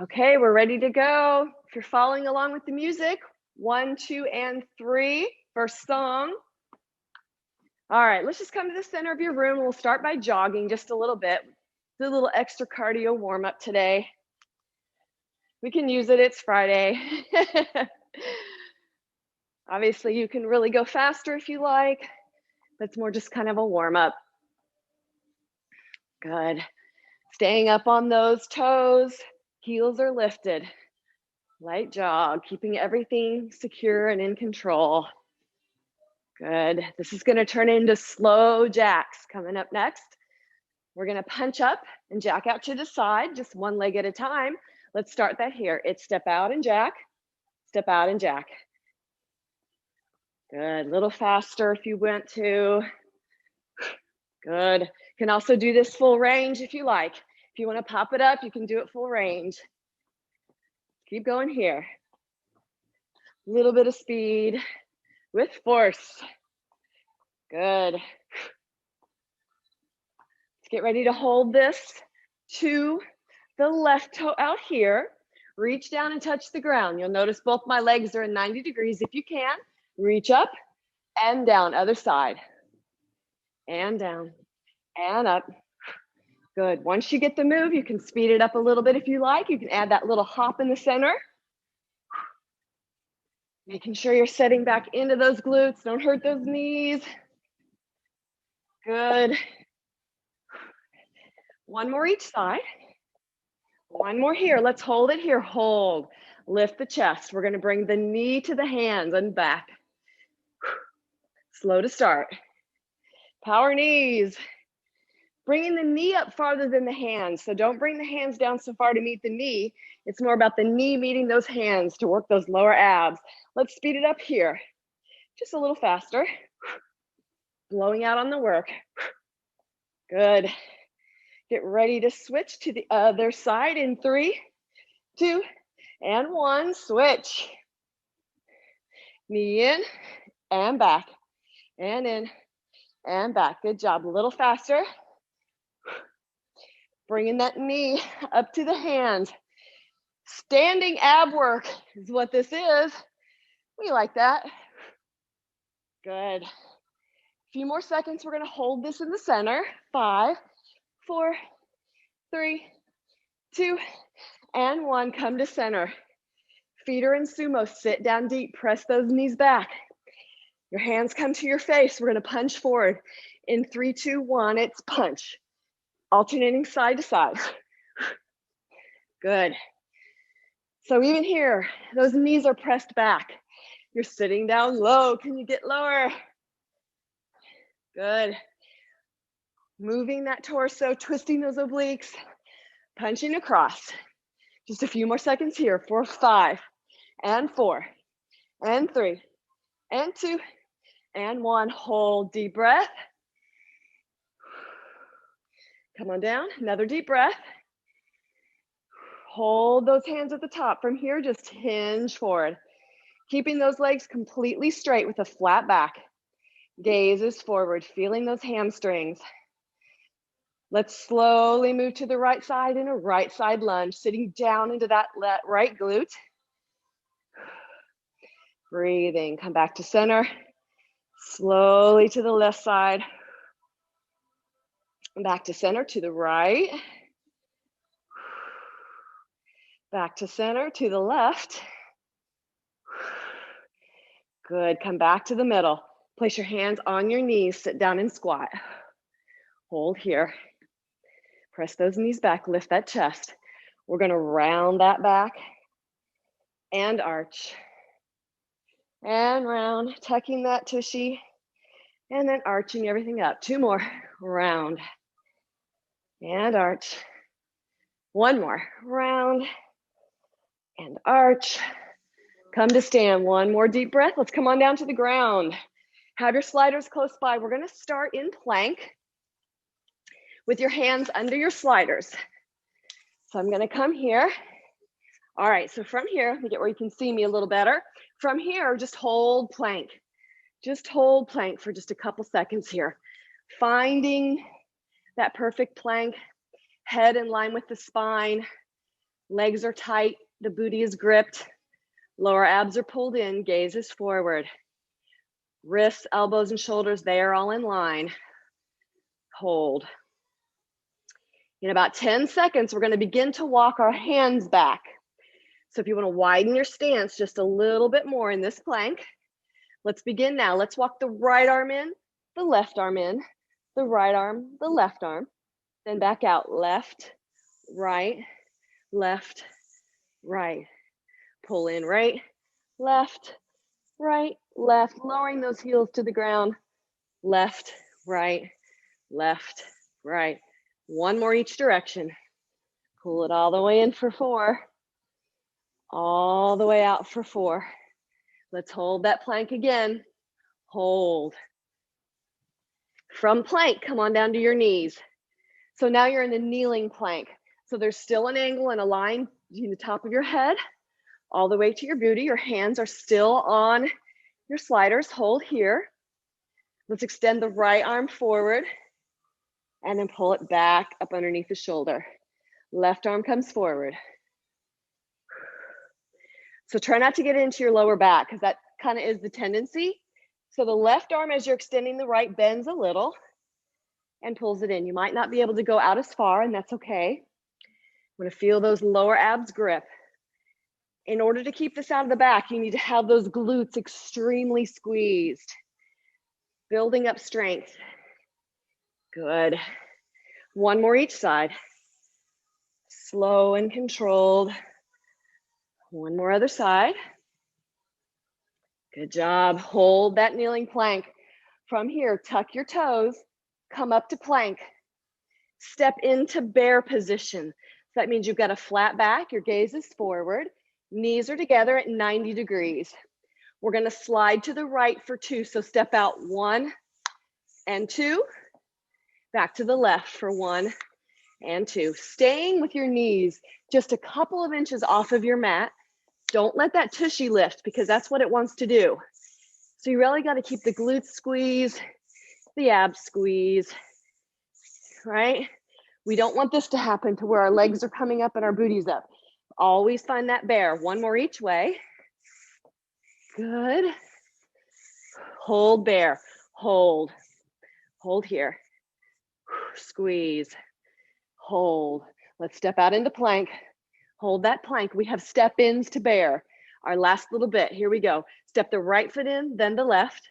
Okay, we're ready to go. If you're following along with the music, 1, 2, and 3, first song. All right, let's just come to the center of your room. We'll start by jogging just a little bit. Do a little extra cardio warm up today. We can use it, it's Friday. Obviously, you can really go faster if you like. That's more just kind of a warm up. Good. Staying up on those toes, heels are lifted. Light jog, keeping everything secure and in control. Good. This is going to turn into slow jacks. Coming up next, we're going to punch up and jack out to the side, just one leg at a time. Let's start that here. It's step out and jack, step out and jack. Good. A little faster if you want to. Good. You can also do this full range if you like. If you want to pop it up, you can do it full range. Keep going here. A little bit of speed with force. Good. Let's get ready to hold this to the left toe out here. Reach down and touch the ground. You'll notice both my legs are in 90 degrees. If you can, reach up and down, other side. And down and up. Good. Once you get the move, you can speed it up a little bit if you like. You can add that little hop in the center. Making sure you're setting back into those glutes. Don't hurt those knees. Good. One more each side. One more here. Let's hold it here. Hold. Lift the chest. We're going to bring the knee to the hands and back. Slow to start. Power knees. Bringing the knee up farther than the hands. So don't bring the hands down so far to meet the knee. It's more about the knee meeting those hands to work those lower abs. Let's speed it up here. Just a little faster. Blowing out on the work. Good. Get ready to switch to the other side in 3, 2, and 1. Switch. Knee in and back. And in and back. Good job. A little faster. Bringing that knee up to the hands. Standing ab work is what this is. We like that. Good. A few more seconds. We're going to hold this in the center. 5, 4, 3, 2, and 1. Come to center. Feet are in sumo. Sit down deep. Press those knees back. Your hands come to your face. We're going to punch forward. In 3, 2, 1, it's punch. Alternating side to side. Good. So even here, those knees are pressed back. You're sitting down low. Can you get lower? Good. Moving that torso, twisting those obliques, punching across. Just a few more seconds here. 4, 5, and 4, and 3, and 2, and 1. Hold, deep breath. Come on down, another deep breath. Hold those hands at the top. From here, just hinge forward. Keeping those legs completely straight with a flat back. Gaze is forward, feeling those hamstrings. Let's slowly move to the right side in a right side lunge, sitting down into that right glute. Breathing, come back to center. Slowly to the left side. Back to center to the right. Back to center to the left. Good, come back to the middle. Place your hands on your knees, sit down and squat. Hold here. Press those knees back, lift that chest. We're gonna round that back and arch. And round, tucking that tushy, and then arching everything up. 2 more, round, and arch. 1 more, round, and arch. Come to stand, 1 more deep breath. Let's come on down to the ground. Have your sliders close by. We're gonna start in plank with your hands under your sliders. So I'm gonna come here. All right, so from here, let me get where you can see me a little better. From here, just hold plank. Just hold plank for just a couple seconds here. Finding that perfect plank, head in line with the spine, Legs are tight, the booty is gripped, lower abs are pulled in, gaze is forward. Wrists, elbows, and shoulders, they are all in line. Hold. In about 10 seconds, we're gonna begin to walk our hands back. So if you wanna widen your stance just a little bit more in this plank, let's begin now. Let's walk the right arm in, the left arm in, the right arm, the left arm, then back out, left, right, left, right. Pull in, right, left, left, lowering those heels to the ground, left, right, left, right. One more each direction. Pull it all the way in for 4, all the way out for 4. Let's hold that plank again. Hold. From plank, come on down to your knees. So now you're in the kneeling plank. So there's still an angle and a line between the top of your head all the way to your booty. Your hands are still on your sliders. Hold here. Let's extend the right arm forward and then pull it back up underneath the shoulder. Left arm comes forward. So try not to get into your lower back because that kind of is the tendency. So the left arm, as you're extending the right, bends a little and pulls it in. You might not be able to go out as far, and that's okay. I'm gonna feel those lower abs grip. In order to keep this out of the back, you need to have those glutes extremely squeezed, building up strength. Good. One more each side. Slow and controlled. One more other side. Good job. Hold that kneeling plank. From here, tuck your toes, come up to plank. Step into bear position. So that means you've got a flat back, your gaze is forward, knees are together at 90 degrees. We're gonna slide to the right for 2, so step out 1 and 2, back to the left for 1 and 2. Staying with your knees just a couple of inches off of your mat. Don't let that tushy lift because that's what it wants to do. So you really gotta keep the glutes squeezed, the abs squeeze, right? We don't want this to happen to where our legs are coming up and our booty's up. Always find that bear. One more each way. Good. Hold bear. Hold. Hold here. Squeeze. Hold. Let's step out into plank. Hold that plank. We have step ins to bear. Our last little bit. Here we go. Step the right foot in, then the left.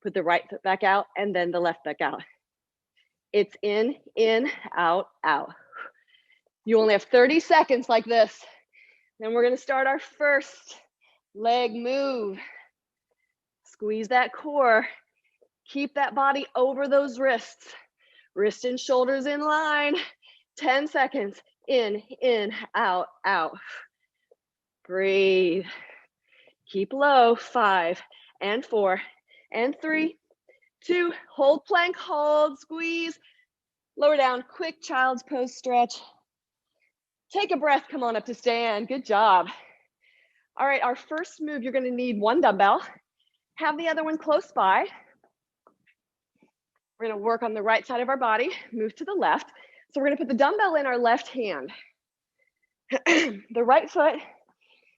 Put the right foot back out, and then the left back out. It's in, out, out. You only have 30 seconds like this. Then we're gonna start our first leg move. Squeeze that core. Keep that body over those wrists. Wrist and shoulders in line. 10 seconds. In, out, out. Breathe. Keep low. 5 and 4 and 3, 2. Hold plank, hold, squeeze. Lower down, quick child's pose stretch. Take a breath, come on up to stand. Good job. All right, our first move, you're gonna need 1 dumbbell. Have the other one close by. We're gonna work on the right side of our body, move to the left. So we're gonna put the dumbbell in our left hand. The right foot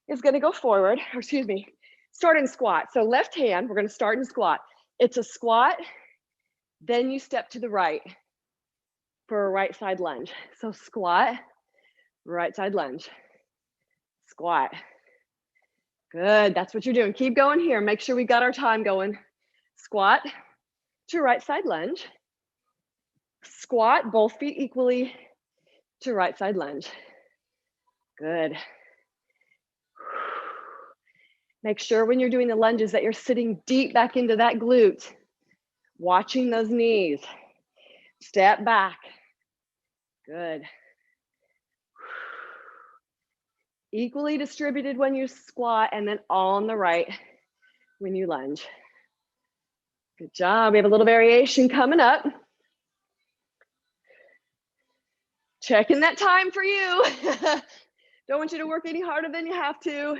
is gonna go forward, or excuse me, start in squat. So left hand, we're gonna start in squat. It's a squat, then you step to the right for a right side lunge. So squat, right side lunge, squat. Good, that's what you're doing. Keep going here. Make sure we got our time going. Squat to right side lunge. Squat, both feet equally to right side lunge. Good. Make sure when you're doing the lunges that you're sitting deep back into that glute, watching those knees. Step back. Good. Equally distributed when you squat and then all on the right when you lunge. Good job. We have a little variation coming up. Checking that time for you. Don't want you to work any harder than you have to.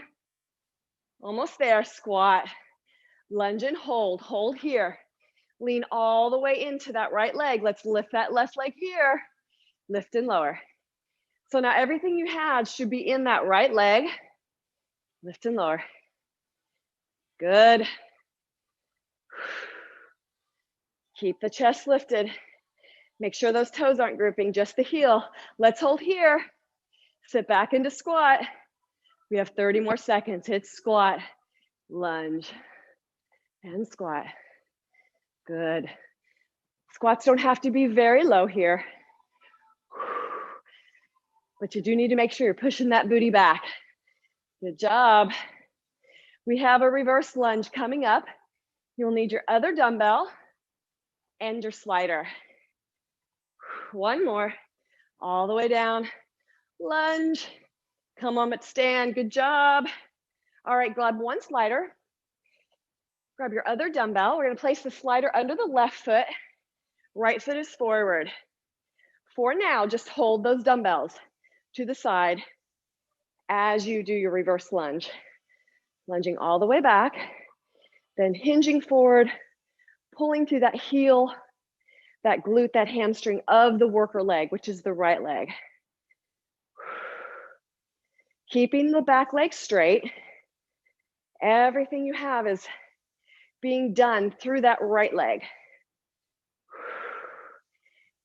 Almost there. Squat, lunge and hold. Hold here. Lean all the way into that right leg. Let's lift that left leg here. Lift and lower. So now everything you had should be in that right leg. Lift and lower. Good. Keep the chest lifted. Make sure those toes aren't gripping, just the heel. Let's hold here. Sit back into squat. We have 30 more seconds. Hit squat, lunge, and squat. Good. Squats don't have to be very low here, but you do need to make sure you're pushing that booty back. Good job. We have a reverse lunge coming up. You'll need your other dumbbell and your slider. One more, all the way down, lunge. Come on, but stand, good job. All right, grab one slider. Grab your other dumbbell. We're gonna place the slider under the left foot. Right foot is forward. For now, just hold those dumbbells to the side as you do your reverse lunge. Lunging all the way back, then hinging forward, pulling through that heel, that glute, that hamstring of the worker leg, which is the right leg. Keeping the back leg straight. Everything you have is being done through that right leg.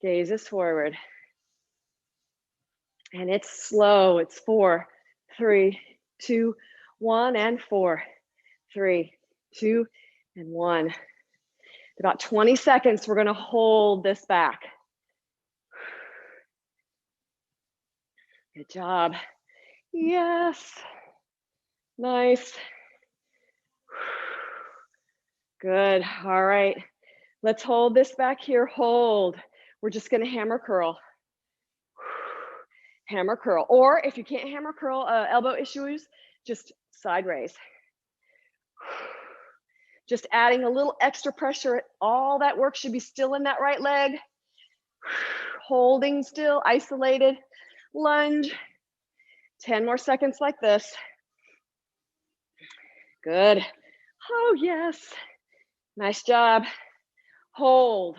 Gaze is forward. And it's slow. It's 4, 3, 2, 1, and 4, 3, 2, and 1. About 20 seconds, we're gonna hold this back. Good job. Yes. Nice. Good. All right. Let's hold this back here. Hold. We're just gonna hammer curl. Hammer curl. Or if you can't hammer curl, elbow issues, just side raise. Just adding a little extra pressure. All that work should be still in that right leg. Holding still, isolated. Lunge. 10 more seconds like this. Good. Oh, yes. Nice job. Hold.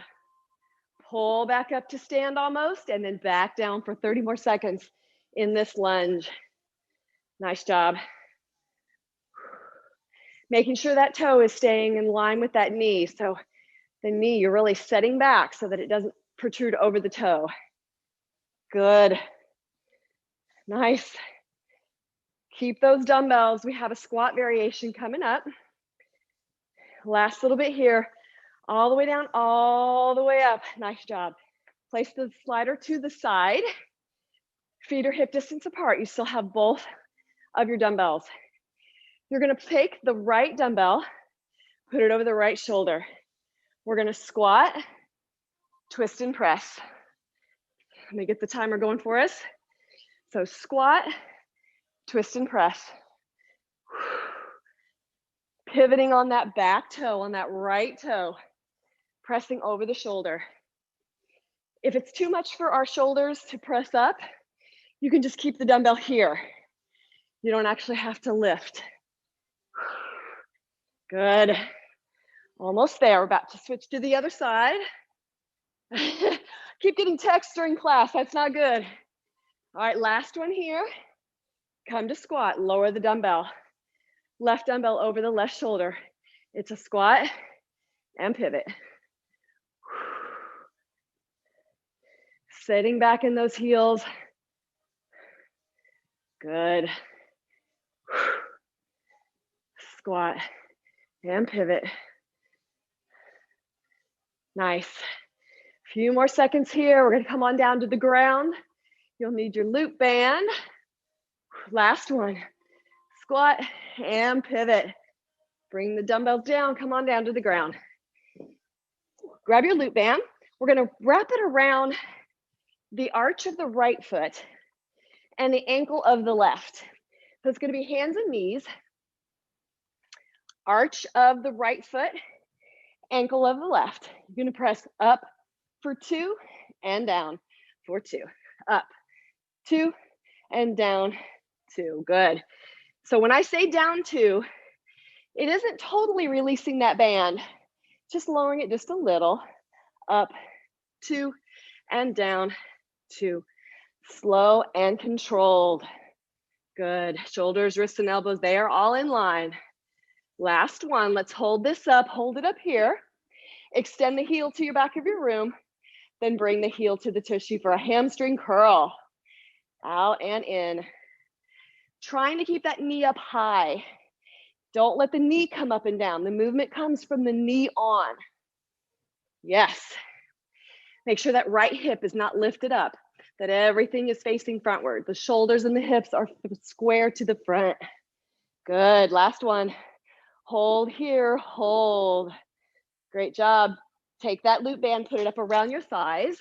Pull back up to stand almost, and then back down for 30 more seconds in this lunge. Nice job. Making sure that toe is staying in line with that knee. So the knee, you're really setting back so that it doesn't protrude over the toe. Good. Nice. Keep those dumbbells. We have a squat variation coming up. Last little bit here. All the way down, all the way up. Nice job. Place the slider to the side. Feet are hip distance apart. You still have both of your dumbbells. You're gonna take the right dumbbell, put it over the right shoulder. We're gonna squat, twist and press. Let me get the timer going for us. So squat, twist and press. Pivoting on that back toe, on that right toe, pressing over the shoulder. If it's too much for our shoulders to press up, you can just keep the dumbbell here. You don't actually have to lift. Good. Almost there. We're about to switch to the other side. Keep getting texts during class. That's not good. All right, last one here. Come to squat. Lower the dumbbell. Left dumbbell over the left shoulder. It's a squat and pivot. Sitting back in those heels. Good. Squat and pivot. Nice. Few more seconds here. We're gonna come on down to the ground. You'll need your loop band. Last one. Squat and pivot. Bring the dumbbells down, come on down to the ground. Grab your loop band. We're gonna wrap it around the arch of the right foot and the ankle of the left. So it's gonna be hands and knees, arch of the right foot, ankle of the left. You're gonna press up for 2 and down for 2. Up, 2 and down 2. Good. So when I say down 2, it isn't totally releasing that band, just lowering it just a little. Up, 2 and down 2. Slow and controlled. Good. Shoulders, wrists, and elbows, they are all in line. Last one. Let's hold this up. Hold it up here. Extend the heel to your back of your room. Then bring the heel to the tushy for a hamstring curl. Out and in. Trying to keep that knee up high. Don't let the knee come up and down. The movement comes from the knee on. Yes. Make sure that right hip is not lifted up, that everything is facing frontward. The shoulders and the hips are square to the front. Good. Last one. Hold here. Hold. Great job. Take that loop band, put it up around your thighs.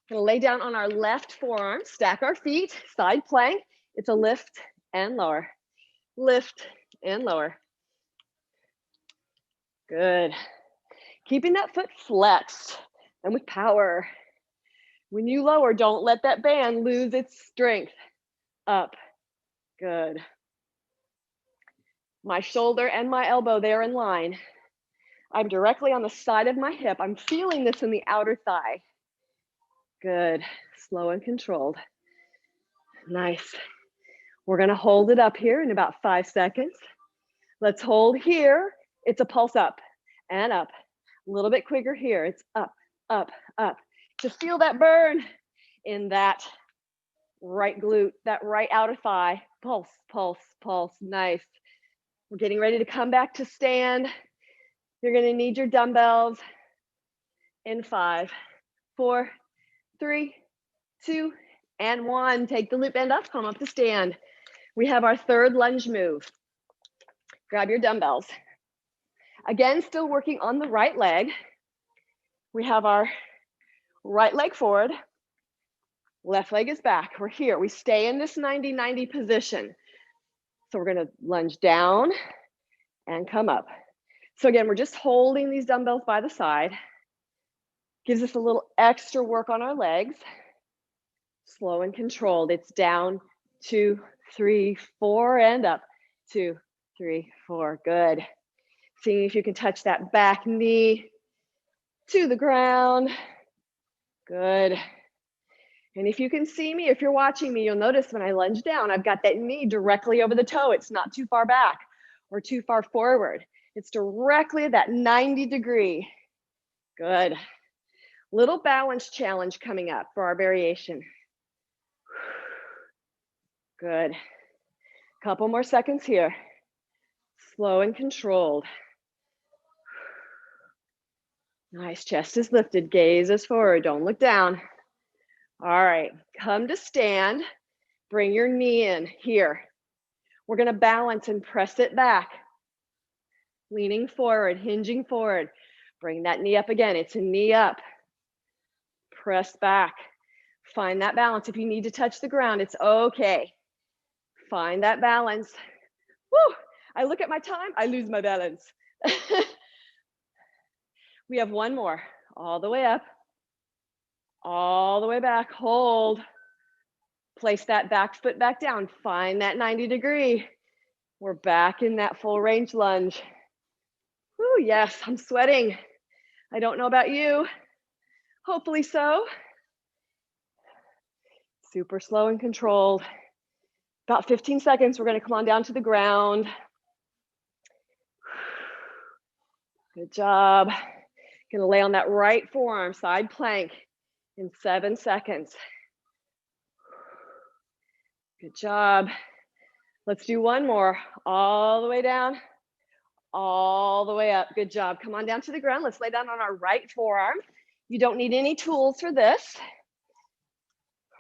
Gonna lay down on our left forearm, stack our feet, side plank. It's a lift and lower. Lift and lower. Good. Keeping that foot flexed and with power. When you lower, don't let that band lose its strength. Up. Good. My shoulder and my elbow, they're in line. I'm directly on the side of my hip. I'm feeling this in the outer thigh. Good. Slow and controlled. Nice. We're gonna hold it up here in about 5 seconds. Let's hold here. It's a pulse up and up. A little bit quicker here. It's up, up, up. Just feel that burn in that right glute, that right outer thigh. Pulse, pulse, pulse. Nice. We're getting ready to come back to stand. You're gonna need your dumbbells in 5, 4, 3, 2, and 1. Take the loop band up, come up to stand. We have our third lunge move. Grab your dumbbells. Again, still working on the right leg. We have our right leg forward, left leg is back. We're here. We stay in this 90-90 position. So we're gonna lunge down and come up. So again, we're just holding these dumbbells by the side. Gives us a little extra work on our legs. Slow and controlled. It's down, 2, 3, 4, and up. 2, 3, 4. Good. Seeing if you can touch that back knee to the ground. Good. And if you can see me, if you're watching me, you'll notice when I lunge down, I've got that knee directly over the toe. It's not too far back or too far forward. It's directly at that 90-degree. Good. Little balance challenge coming up for our variation. Good. Couple more seconds here. Slow and controlled. Nice, chest is lifted, gaze is forward, don't look down. All right, come to stand, bring your knee in here. We're gonna balance and press it back. Leaning forward, hinging forward. Bring that knee up again, it's a knee up. Press back, find that balance. If you need to touch the ground, it's okay. Find that balance. Woo, I look at my time, I lose my balance. We have one more, all the way up, all the way back, hold. Place that back foot back down, find that 90-degree. We're back in that full range lunge. Woo, yes, I'm sweating. I don't know about you, hopefully so. Super slow and controlled. About 15 seconds, we're gonna come on down to the ground. Good job. Gonna lay on that right forearm, side plank in 7 seconds. Good job. Let's do one more. All the way down, all the way up. Good job. Come on down to the ground. Let's lay down on our right forearm. You don't need any tools for this.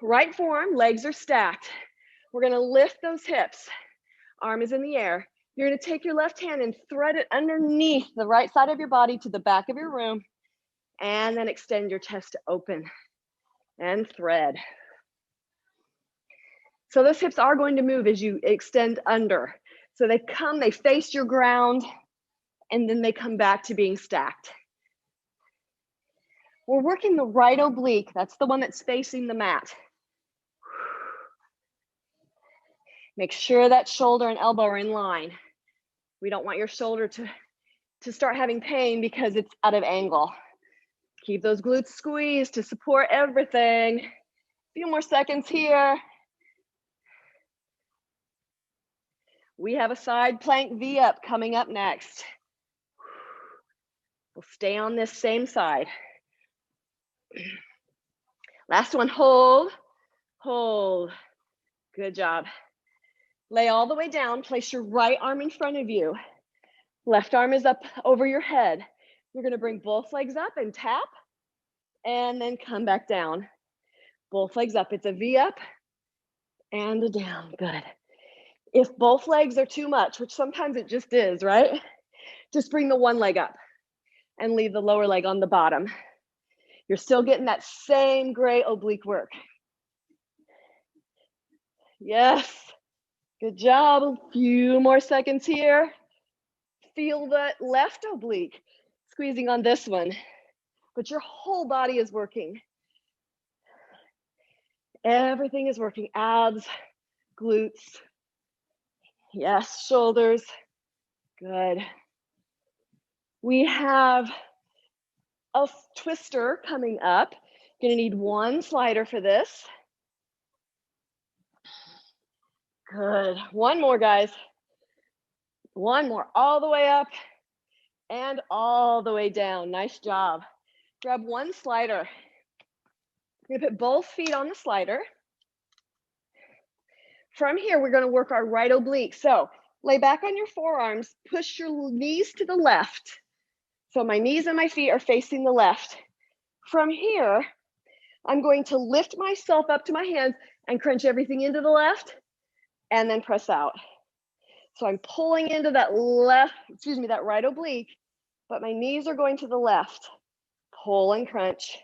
Right forearm, legs are stacked. We're gonna lift those hips. Arm is in the air. You're gonna take your left hand and thread it underneath the right side of your body to the back of your room, and then extend your chest to open and thread. So those hips are going to move as you extend under. So they come, they face your ground, and then they come back to being stacked. We're working the right oblique. That's the one that's facing the mat. Make sure that shoulder and elbow are in line. We don't want your shoulder to start having pain because it's out of angle. Keep those glutes squeezed to support everything. A few more seconds here. We have a side plank V-up coming up next. We'll stay on this same side. Last one, hold, hold. Good job. Lay all the way down, place your right arm in front of you. Left arm is up over your head. You're gonna bring both legs up and tap, and then come back down. Both legs up, it's a V-up and a down, good. If both legs are too much, which sometimes it just is, right? Just bring the one leg up and leave the lower leg on the bottom. You're still getting that same great oblique work. Yes, good job. A few more seconds here. Feel that left oblique squeezing on this one, but your whole body is working. Everything is working, abs, glutes. Yes, shoulders, good. We have a twister coming up. Gonna need one slider for this. Good, one more guys. One more, all the way up and all the way down, nice job. Grab one slider. You're gonna put both feet on the slider. From here, we're gonna work our right oblique. So lay back on your forearms, push your knees to the left. So my knees and my feet are facing the left. From here, I'm going to lift myself up to my hands and crunch everything into the left and then press out. So I'm pulling into that that right oblique, but my knees are going to the left. Pull and crunch.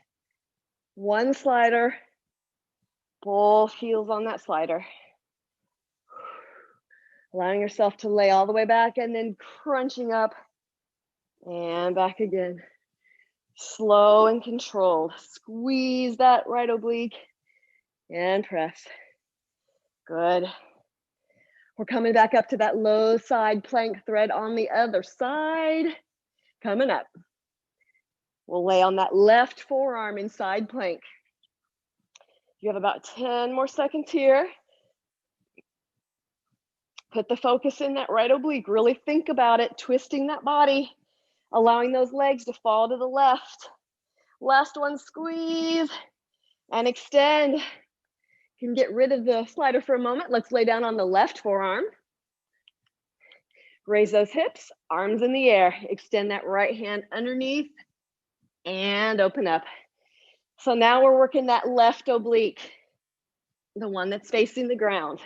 One slider, both heels on that slider. Allowing yourself to lay all the way back and then crunching up and back again. Slow and controlled. Squeeze that right oblique and press. Good. We're coming back up to that low side plank thread on the other side. Coming up. We'll lay on that left forearm in side plank. You have about 10 more seconds here. Put the focus in that right oblique. Really think about it, twisting that body, allowing those legs to fall to the left. Last one, squeeze and extend. You can get rid of the slider for a moment. Let's lay down on the left forearm. Raise those hips, arms in the air. Extend that right hand underneath and open up. So now we're working that left oblique, the one that's facing the ground.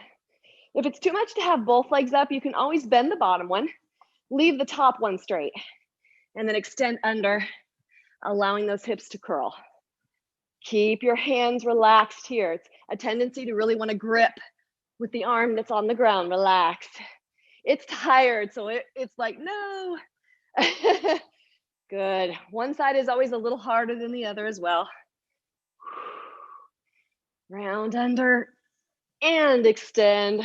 If it's too much to have both legs up, you can always bend the bottom one, leave the top one straight, and then extend under, allowing those hips to curl. Keep your hands relaxed here. It's a tendency to really want to grip with the arm that's on the ground, relaxed. It's tired, so it's like, no. Good. One side is always a little harder than the other as well. Round under and extend.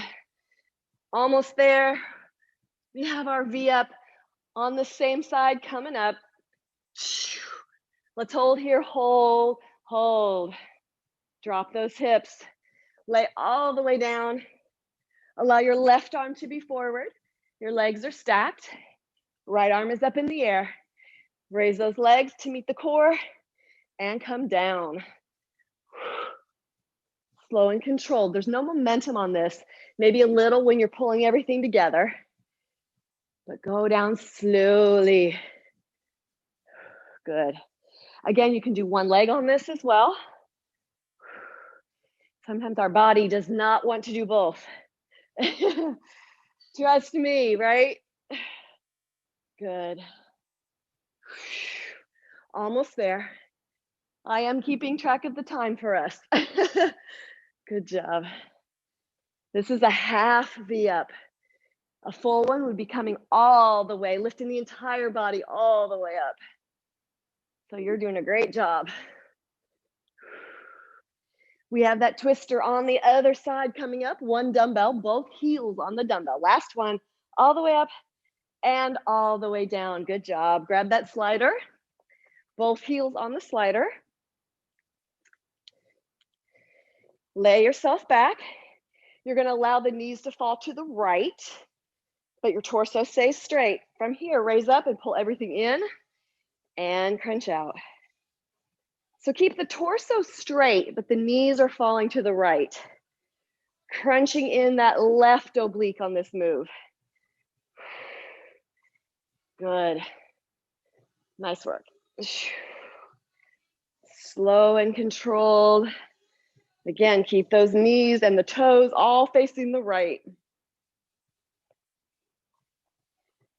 Almost there. We have our V-up on the same side coming up. Let's hold here, hold, hold. Drop those hips. Lay all the way down. Allow your left arm to be forward. Your legs are stacked. Right arm is up in the air. Raise those legs to meet the core and come down. Slow and controlled. There's no momentum on this. Maybe a little when you're pulling everything together, but go down slowly. Good. Again, you can do one leg on this as well. Sometimes our body does not want to do both. Trust me, right? Good. Almost there. I am keeping track of the time for us. Good job. This is a half V-up. A full one would be coming all the way, lifting the entire body all the way up. So you're doing a great job. We have that twister on the other side coming up. One dumbbell, both heels on the dumbbell. Last one, all the way up and all the way down. Good job. Grab that slider. Both heels on the slider. Lay yourself back. You're gonna allow the knees to fall to the right, but your torso stays straight. From here, raise up and pull everything in and crunch out. So keep the torso straight, but the knees are falling to the right. Crunching in that left oblique on this move. Good. Nice work. Slow and controlled. Again, keep those knees and the toes all facing the right.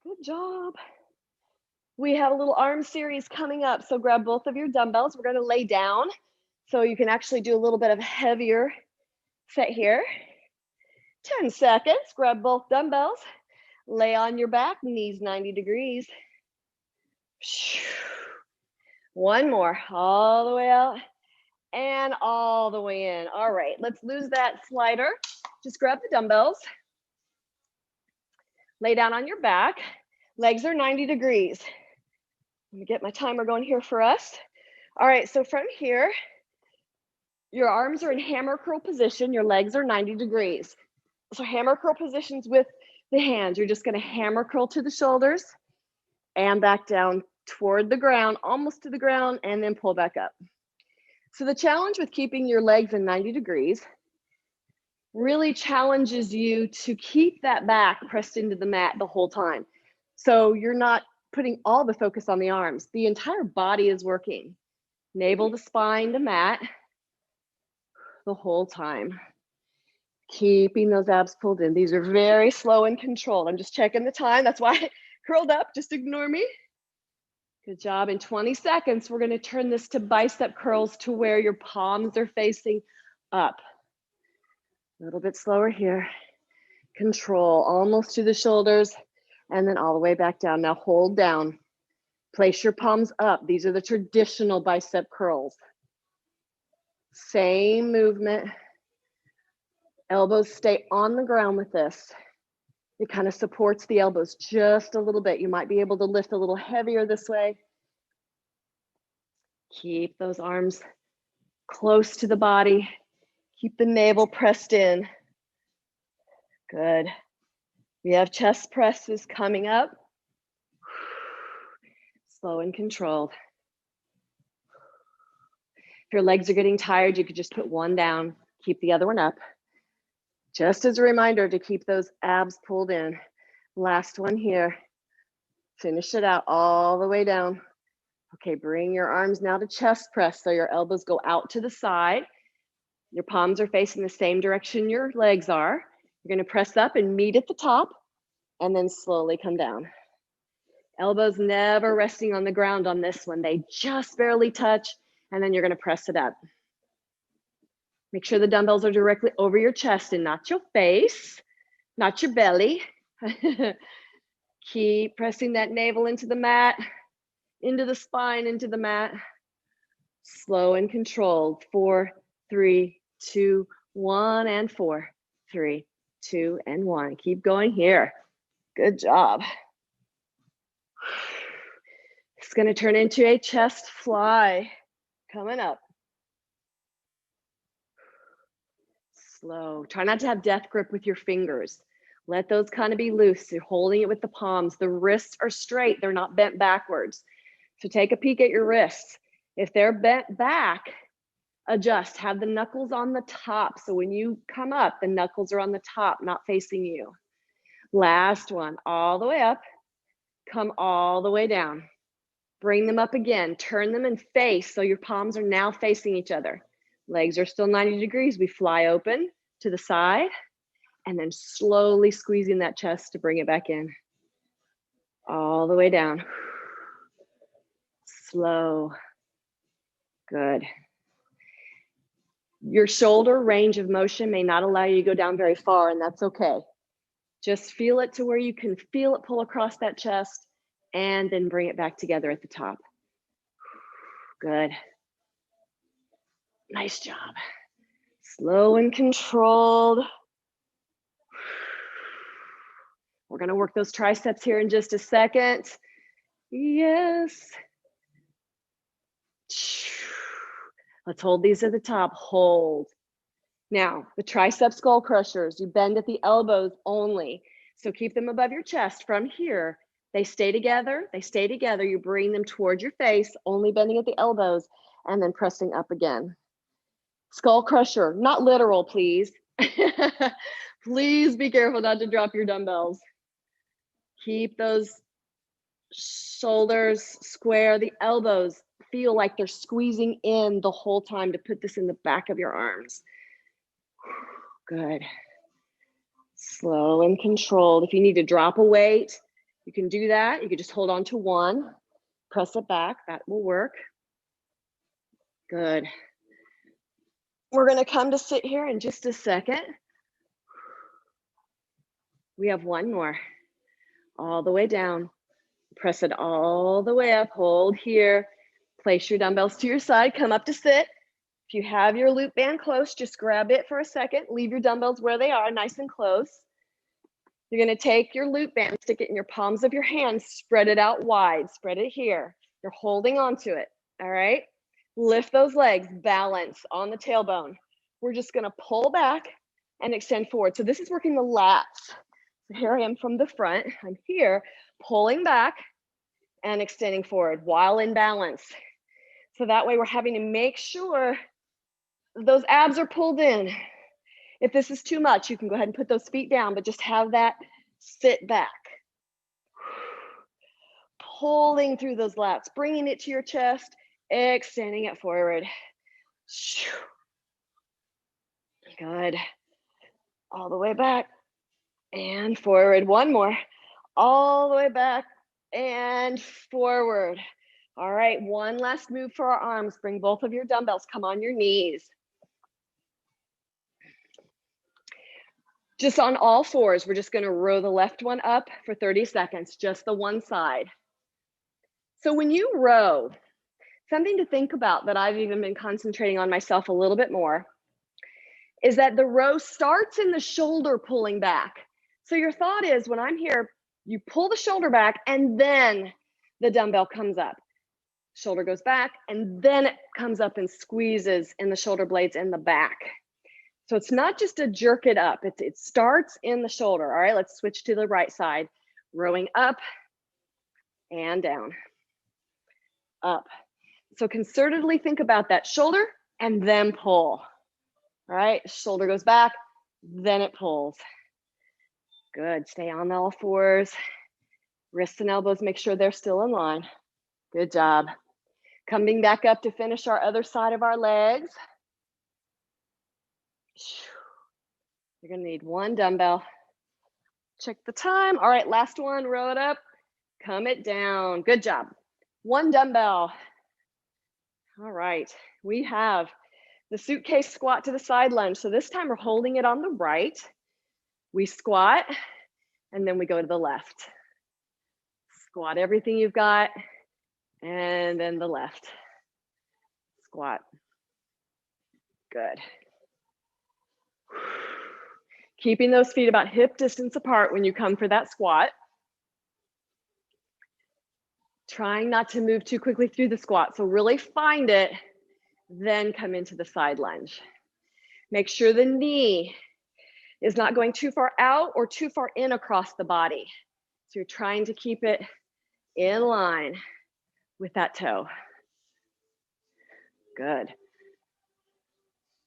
Good job. We have a little arm series coming up, so grab both of your dumbbells. We're gonna lay down so you can actually do a little bit of heavier set here. 10 seconds, grab both dumbbells, lay on your back, knees 90 degrees. One more, all the way out and all the way in. All right, let's lose that slider. Just grab the dumbbells, lay down on your back, legs are 90 degrees. Let me get my timer going here for us. All right, so from here, your arms are in hammer curl position, your legs are 90 degrees. So hammer curl positions with the hands. You're just gonna hammer curl to the shoulders and back down toward the ground, almost to the ground, and then pull back up. So the challenge with keeping your legs in 90 degrees really challenges you to keep that back pressed into the mat the whole time. So you're not putting all the focus on the arms. The entire body is working. Navel to spine to mat the whole time. Keeping those abs pulled in. These are very slow and controlled. I'm just checking the time. That's why I curled up. Just ignore me. Good job. In 20 seconds, we're going to turn this to bicep curls to where your palms are facing up. A little bit slower here. Control almost to the shoulders and then all the way back down. Now hold down. Place your palms up. These are the traditional bicep curls. Same movement. Elbows stay on the ground with this. It kind of supports the elbows just a little bit. You might be able to lift a little heavier this way. Keep those arms close to the body. Keep the navel pressed in. Good. We have chest presses coming up. Slow and controlled. If your legs are getting tired, you could just put one down, keep the other one up. Just as a reminder to keep those abs pulled in. Last one here. Finish it out all the way down. Okay, bring your arms now to chest press so your elbows go out to the side. Your palms are facing the same direction your legs are. You're gonna press up and meet at the top and then slowly come down. Elbows never resting on the ground on this one. They just barely touch and then you're gonna press it up. Make sure the dumbbells are directly over your chest and not your face, not your belly. Keep pressing that navel into the mat, into the spine, into the mat. Slow and controlled. 4, 3, 2, 1, and 4, 3, 2, and 1. Keep going here. Good job. It's going to turn into a chest fly. Coming up. Slow. Try not to have death grip with your fingers. Let those kind of be loose. You're holding it with the palms. The wrists are straight. They're not bent backwards. So take a peek at your wrists. If they're bent back, adjust. Have the knuckles on the top. So when you come up, the knuckles are on the top, not facing you. Last one. All the way up. Come all the way down. Bring them up again. Turn them and face so your palms are now facing each other. Legs are still 90 degrees. We fly open to the side and then slowly squeezing that chest to bring it back in. All the way down. Slow. Good. Your shoulder range of motion may not allow you to go down very far, and that's okay. Just feel it to where you can feel it pull across that chest and then bring it back together at the top. Good. Nice job. Slow and controlled. We're going to work those triceps here in just a second. Yes. Let's hold these at the top, hold. Now, the tricep skull crushers, you bend at the elbows only. So keep them above your chest from here. They stay together, you bring them towards your face, only bending at the elbows, and then pressing up again. Skull crusher, not literal, please. Please be careful not to drop your dumbbells. Keep those shoulders square, the elbows feel like they're squeezing in the whole time to put this in the back of your arms. Good. Slow and controlled. If you need to drop a weight, you can do that. You can just hold on to one, press it back, that will work. Good. We're gonna come to sit here in just a second. We have one more. All the way down. Press it all the way up, hold here. Place your dumbbells to your side, come up to sit. If you have your loop band close, just grab it for a second. Leave your dumbbells where they are, nice and close. You're gonna take your loop band, stick it in your palms of your hands, spread it out wide, spread it here. You're holding onto it, all right? Lift those legs, balance on the tailbone. We're just gonna pull back and extend forward. So this is working the lats. So here I am from the front. I'm here, pulling back and extending forward while in balance. So that way we're having to make sure those abs are pulled in. If this is too much, you can go ahead and put those feet down, but just have that sit back. Pulling through those lats, bringing it to your chest, extending it forward. Good. All the way back and forward. One more. All the way back and forward. All right, one last move for our arms. Bring both of your dumbbells, come on your knees. Just on all fours, we're just gonna row the left one up for 30 seconds, just the one side. So when you row, something to think about that I've even been concentrating on myself a little bit more is that the row starts in the shoulder pulling back. So your thought is when I'm here, you pull the shoulder back and then the dumbbell comes up. Shoulder goes back and then it comes up and squeezes in the shoulder blades in the back. So it's not just a jerk it up, it starts in the shoulder. All right, let's switch to the right side. Rowing up and down, up. So concertedly think about that shoulder and then pull. All right, shoulder goes back, then it pulls. Good, stay on all fours. Wrists and elbows, make sure they're still in line. Good job. Coming back up to finish our other side of our legs. You're gonna need one dumbbell. Check the time. All right, last one, row it up, come it down. Good job. One dumbbell. All right, we have the suitcase squat to the side lunge. So this time we're holding it on the right. We squat, and then we go to the left. Squat everything you've got, and then the left. Squat. Good. Keeping those feet about hip distance apart when you come for that squat. Trying not to move too quickly through the squat. So really find it, then come into the side lunge. Make sure the knee is not going too far out or too far in across the body. So you're trying to keep it in line with that toe. Good.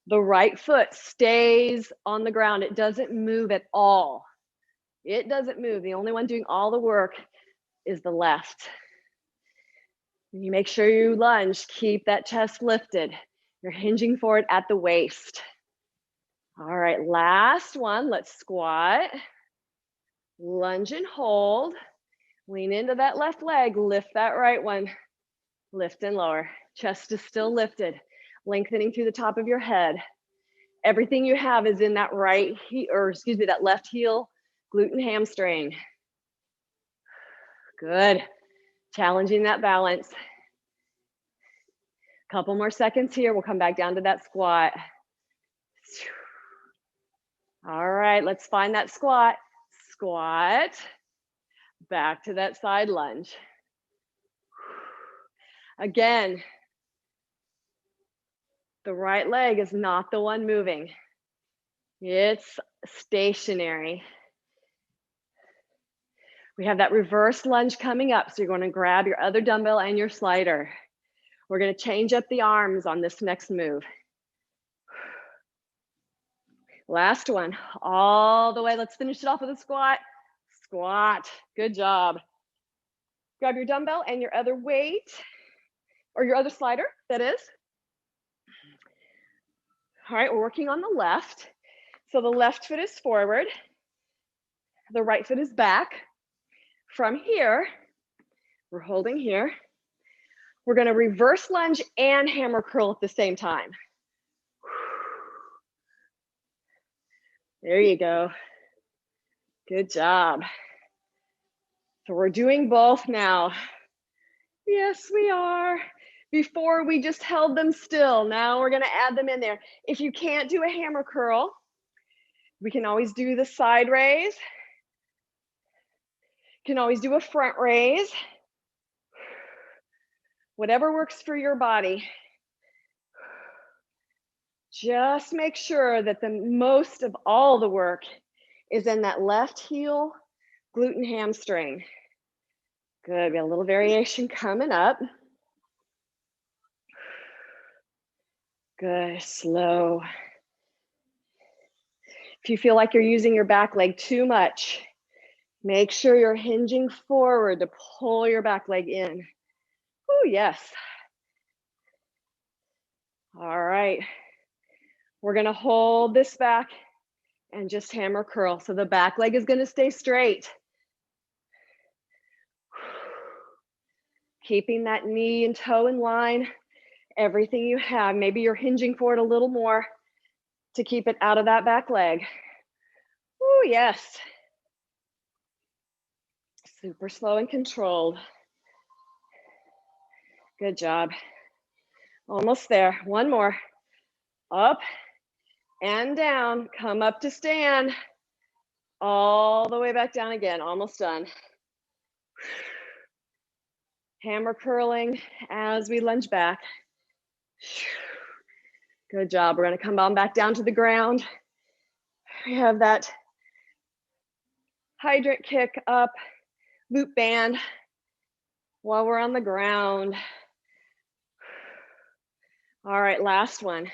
The right foot stays on the ground. It doesn't move at all. It doesn't move. The only one doing all the work is the left. You make sure you lunge, keep that chest lifted. You're hinging forward at the waist. All right, last one, let's squat. Lunge and hold. Lean into that left leg, lift that right one. Lift and lower. Chest is still lifted. Lengthening through the top of your head. Everything you have is in that right heel, or excuse me, that left heel, glute and hamstring. Good. Challenging that balance. Couple more seconds here. We'll come back down to that squat. All right, let's find that squat. Squat. Back to that side lunge. Again, The right leg is not the one moving. It's stationary. We have that reverse lunge coming up, so you're going to grab your other dumbbell and your slider. We're going to change up the arms on this next move. Last one, all the way. Let's finish it off with a squat. Squat, good job. Grab your dumbbell and your other weight, or your other slider, that is. All right, we're working on the left. So the left foot is forward. The right foot is back. From here, we're holding here. We're gonna reverse lunge and hammer curl at the same time. There you go. Good job. So we're doing both now. Yes, we are. Before we just held them still. Now we're gonna add them in there. If you can't do a hammer curl, we can always do the side raise. Can always do a front raise. Whatever works for your body. Just make sure that the most of all the work is in that left heel, glute and hamstring. Good, we got a little variation coming up. Good, slow. If you feel like you're using your back leg too much, make sure you're hinging forward to pull your back leg in. Oh, yes. All right. We're gonna hold this back and just hammer curl. So the back leg is gonna stay straight. Keeping that knee and toe in line, everything you have. Maybe you're hinging forward a little more to keep it out of that back leg. Oh, yes. Super slow and controlled. Good job. Almost there. One more. Up and down. Come up to stand. All the way back down again. Almost done. Hammer curling as we lunge back. Good job. We're going to come on back down to the ground. We have that hydrant kick up, loop band while we're on the ground. All right, last one.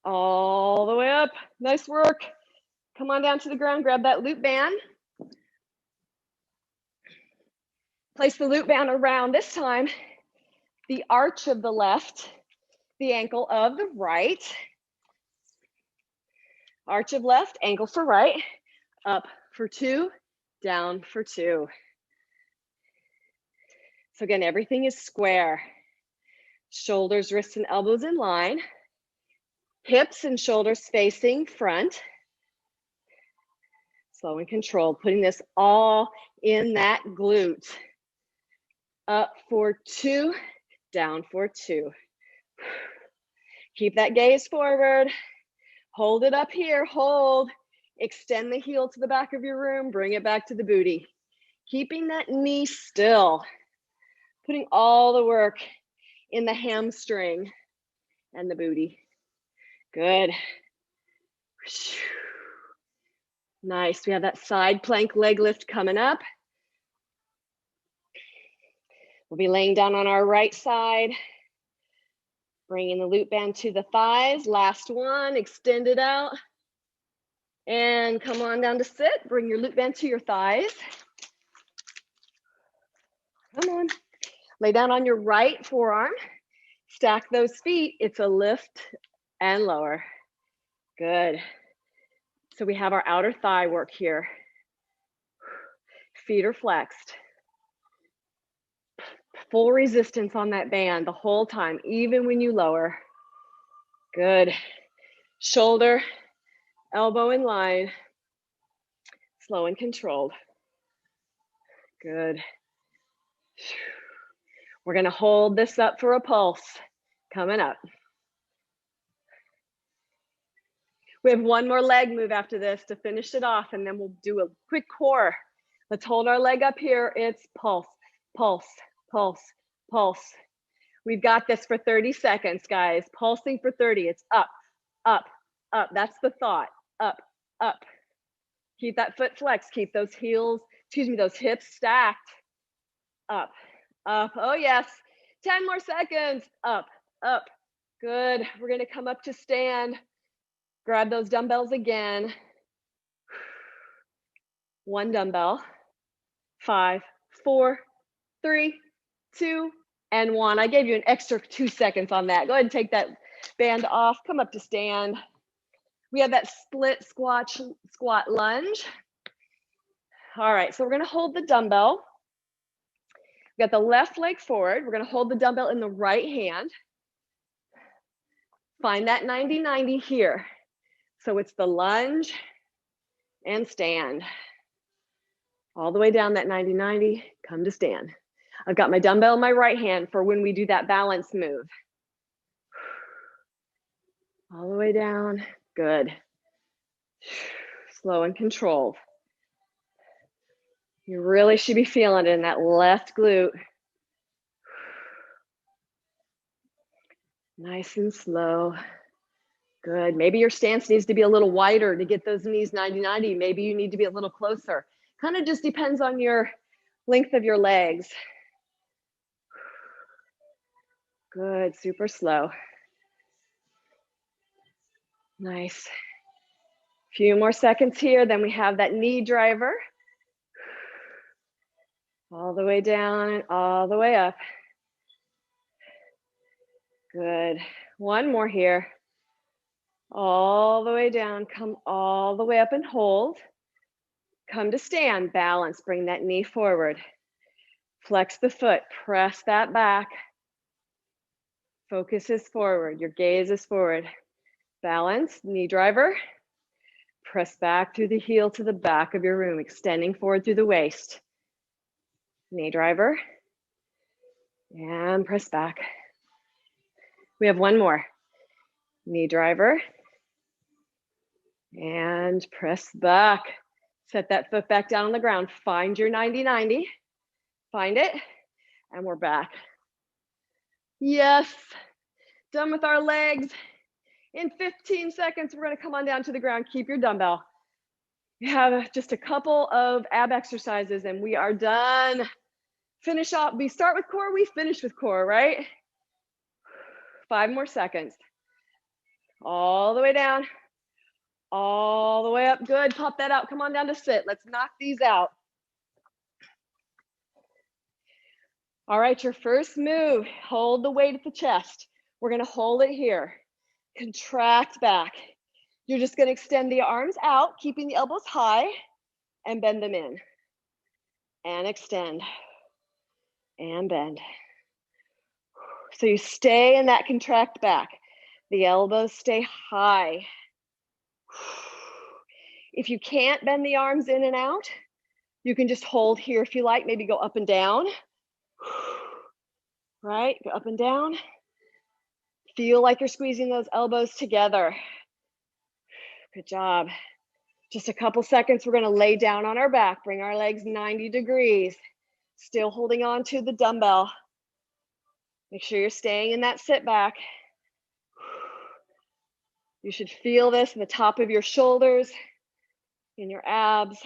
All the way up. Nice work. Come on down to the ground, grab that loop band. Place the loop band around, this time, the arch of the left, the ankle of the right. Arch of left, ankle for right. Up for 2, down for 2. So again, everything is square. Shoulders, wrists, and elbows in line. Hips and shoulders facing front. Slow and controlled, putting this all in that glute. Up for 2, down for 2. Keep that gaze forward. Hold it up here, hold. Extend the heel to the back of your room, bring it back to the booty. Keeping that knee still. Putting all the work in the hamstring and the booty. Good. Nice, we have that side plank leg lift coming up. We'll be laying down on our right side. Bringing the loop band to the thighs. Last one, extend it out. And come on down to sit. Bring your loop band to your thighs. Come on. Lay down on your right forearm. Stack those feet. It's a lift and lower. Good. So we have our outer thigh work here. Feet are flexed. Full resistance on that band the whole time, even when you lower. Good. Shoulder, elbow in line. Slow and controlled. Good. We're going to hold this up for a pulse coming up. We have one more leg move after this to finish it off, and then we'll do a quick core. Let's hold our leg up here. It's pulse, pulse, pulse, pulse. We've got this for 30 seconds, guys. Pulsing for 30. It's up, up, up. That's the thought. Up, up. Keep that foot flexed. Keep those heels, excuse me, those hips stacked. Up, up. Oh, yes. 10 more seconds. Up, up. Good. We're going to come up to stand. Grab those dumbbells again. 1 dumbbell. 5, 4, 3, 2, and 1. I gave you an extra 2 seconds on that. Go ahead and take that band off. Come up to stand. We have that split squat lunge. All right, so we're gonna hold the dumbbell. We got the left leg forward. We're gonna hold the dumbbell in the right hand. Find that 90-90 here. So it's the lunge and stand. All the way down that 90-90, come to stand. I've got my dumbbell in my right hand for when we do that balance move. All the way down, good. Slow and controlled. You really should be feeling it in that left glute. Nice and slow. Good. Maybe your stance needs to be a little wider to get those knees 90-90. Maybe you need to be a little closer. Kind of just depends on your length of your legs. Good. Super slow. Nice. Few more seconds here. Then we have that knee driver. All the way down and all the way up. Good. One more here. All the way down, come all the way up and hold. Come to stand, balance, bring that knee forward. Flex the foot, press that back. Focus is forward, your gaze is forward. Balance, knee driver. Press back through the heel to the back of your room, extending forward through the waist. Knee driver. And press back. We have one more. Knee driver. And press back. Set that foot back down on the ground. Find your 90-90. Find it. And we're back. Yes. Done with our legs. In 15 seconds, we're going to come on down to the ground. Keep your dumbbell. We have just a couple of ab exercises and we are done. Finish off. We start with core. We finish with core, right? 5 more seconds. All the way down. All the way up. Good. Pop that out. Come on down to sit. Let's knock these out. All right, your first move. Hold the weight at the chest. We're going to hold it here. Contract back. You're just going to extend the arms out, keeping the elbows high, and bend them in. And extend. And bend. So you stay in that contract back. The elbows stay high. If you can't bend the arms in and out, you can just hold here if you like. Maybe go up and down. Right? Go up and down. Feel like you're squeezing those elbows together. Good job. Just a couple seconds. We're going to lay down on our back. Bring our legs 90 degrees. Still holding on to the dumbbell. Make sure you're staying in that sit back. You should feel this in the top of your shoulders, in your abs.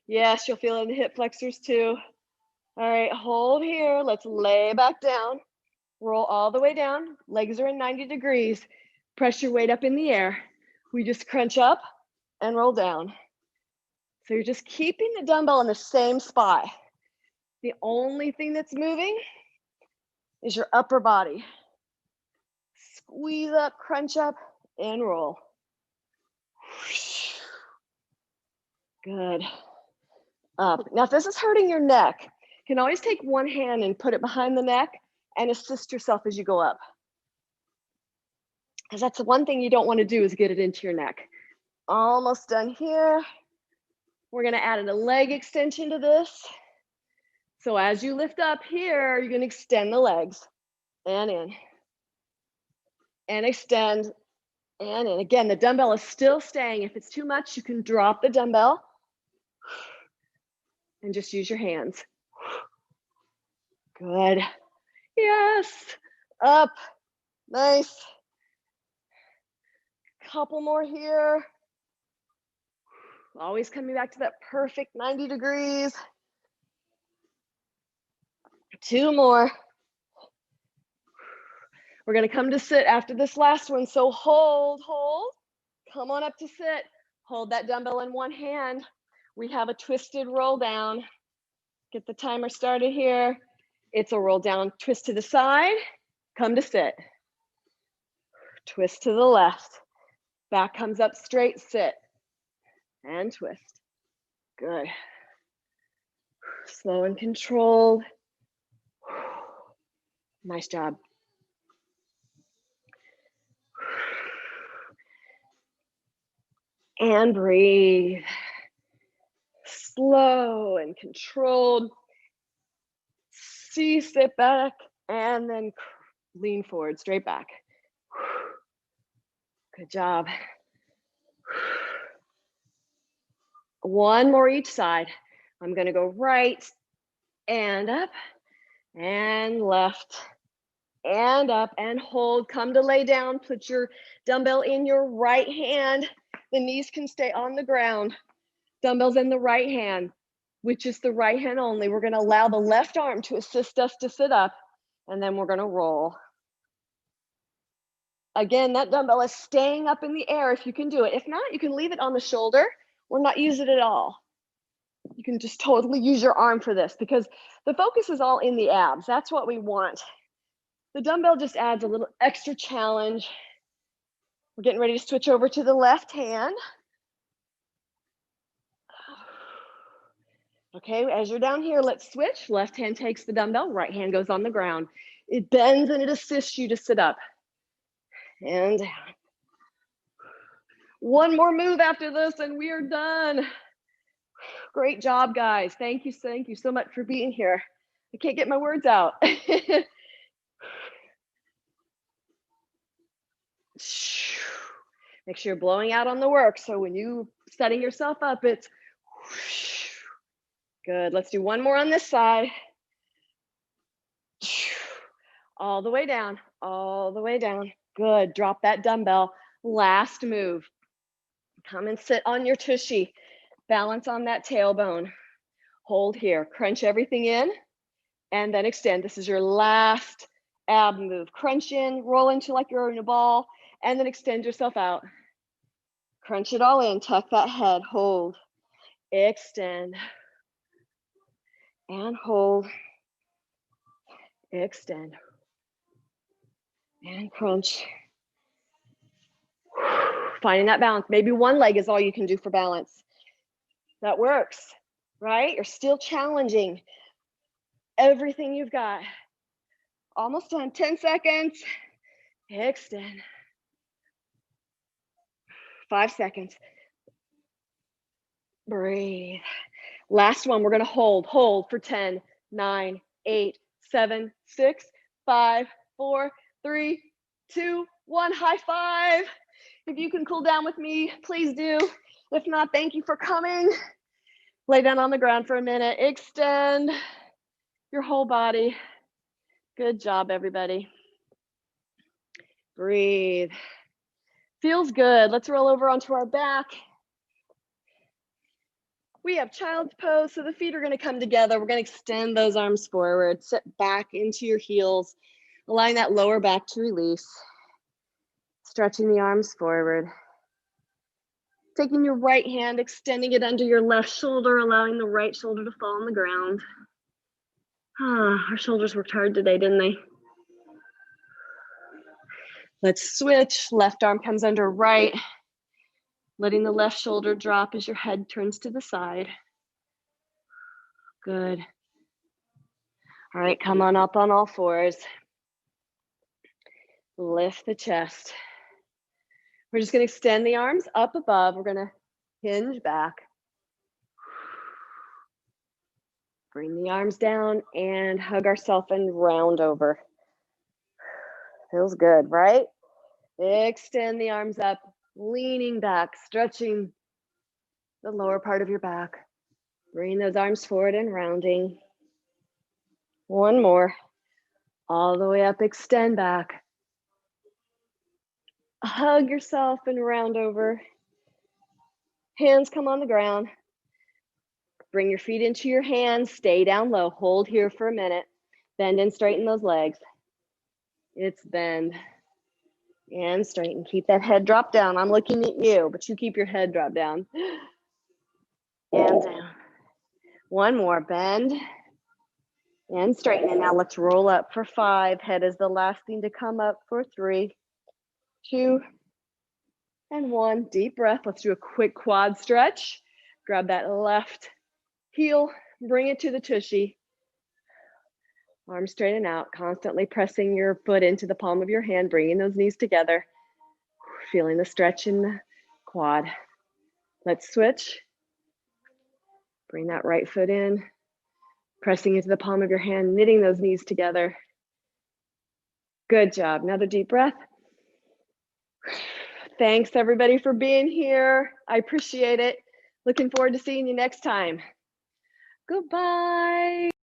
Yes, you'll feel it in the hip flexors too. All right, hold here. Let's lay back down. Roll all the way down. Legs are in 90 degrees. Press your weight up in the air. We just crunch up and roll down. So you're just keeping the dumbbell in the same spot. The only thing that's moving is your upper body. Squeeze up, crunch up, and roll. Good. Up. Now, if this is hurting your neck, you can always take one hand and put it behind the neck and assist yourself as you go up. Because that's the one thing you don't want to do is get it into your neck. Almost done here. We're going to add a leg extension to this. So as you lift up here, you're going to extend the legs and in. And extend and in. Again, the dumbbell is still staying. If it's too much, you can drop the dumbbell and just use your hands. Good. Yes. up. Nice. Couple more here. Always coming back to that perfect 90 degrees. 2 more. We're gonna come to sit after this last one. So hold. Come on up to sit. Hold that dumbbell in one hand. We have a twisted roll down. Get the timer started here. It's a roll down, twist to the side, come to sit. Twist to the left. Back comes up straight, sit. And twist. Good. Slow and controlled. Nice job. And breathe. Slow and controlled. See, sit back, and then lean forward, straight back. Good job. One more each side. I'm gonna go right and up and left and up and hold. Come to lay down. Put your dumbbell in your right hand. The knees can stay on the ground. Dumbbells in the right hand, which is the right hand only. We're gonna allow the left arm to assist us to sit up, and then we're gonna roll. Again, that dumbbell is staying up in the air if you can do it. If not, you can leave it on the shoulder or not use it at all. You can just totally use your arm for this because the focus is all in the abs. That's what we want. The dumbbell just adds a little extra challenge. We're getting ready to switch over to the left hand. Okay, as you're down here, let's switch. Left hand takes the dumbbell, right hand goes on the ground. It bends and it assists you to sit up. And down. One more move after this and we are done. Great job, guys. Thank you so much for being here. I can't get my words out. Make sure you're blowing out on the work. So when you setting yourself up, it's good. Let's do one more on this side. All the way down, all the way down. Good. Drop that dumbbell. Last move. Come and sit on your tushy. Balance on that tailbone. Hold here. Crunch everything in and then extend. This is your last ab move. Crunch in, roll into like you're in a ball, and then extend yourself out. Crunch it all in. Tuck that head. Hold. Extend. And hold. Extend. And crunch. Finding that balance. Maybe one leg is all you can do for balance. That works, right? You're still challenging everything you've got. Almost done. 10 seconds. Extend. 5 seconds. Breathe. Last one. We're going to hold. Hold for 10, 9, 8, 7, 6, 5, 4, 3, 2, 1. High five. If you can cool down with me, please do. If not, thank you for coming. Lay down on the ground for a minute. Extend your whole body. Good job, everybody. Breathe. Feels good. Let's roll over onto our back. We have child's pose, so the feet are going to come together. We're going to extend those arms forward. Sit back into your heels, allowing that lower back to release. Stretching the arms forward. Taking your right hand, extending it under your left shoulder, allowing the right shoulder to fall on the ground. Our shoulders worked hard today, didn't they? Let's switch. Left arm comes under right, letting the left shoulder drop as your head turns to the side. Good. All right, come on up on all fours. Lift the chest. We're just going to extend the arms up above. We're going to hinge back. Bring the arms down and hug ourselves and round over. Feels good, right? Extend the arms up, leaning back, stretching the lower part of your back. Bring those arms forward and rounding. One more. All the way up, extend back. Hug yourself and round over. Hands come on the ground. Bring your feet into your hands, stay down low. Hold here for a minute. Bend and straighten those legs. It's bend and straighten. Keep that head drop down. I'm looking at you, but you keep your head drop down. And down. One more, bend and straighten. And now let's roll up for 5. Head is the last thing to come up for 3, 2, and 1. Deep breath. Let's do a quick quad stretch. Grab that left heel, bring it to the tushy. Arms straighten out, constantly pressing your foot into the palm of your hand, bringing those knees together. Feeling the stretch in the quad. Let's switch. Bring that right foot in, pressing into the palm of your hand, knitting those knees together. Good job. Another deep breath. Thanks everybody for being here. I appreciate it. Looking forward to seeing you next time. Goodbye.